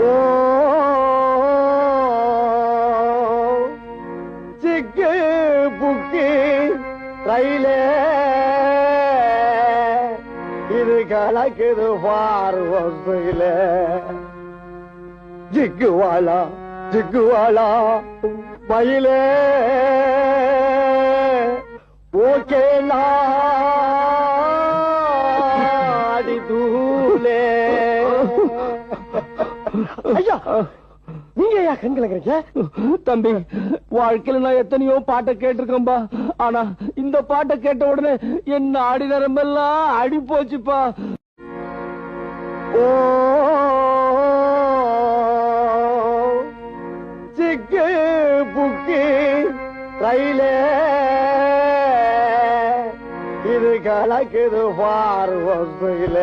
ஓ சிக்கு புக்கி ரயிலே இது கலக்குது பார் வசையில ஜிக்குவாலா மயிலே ஓகே நாடி தூளே ஐயா நீங்க ஐயா கண் கலக்குறீங்க தம்பி வாழ்க்கையில நான் எத்தனையோ பாட்டை கேட்டிருக்கேன்பா ஆனா இந்த பாட்டை கேட்ட உடனே என் ஆடி நரம்பெல்லாம் அடி போச்சுப்பா ஓ சிக்கு புக்கி ரயிலே இது கலக்குது பார் வசையில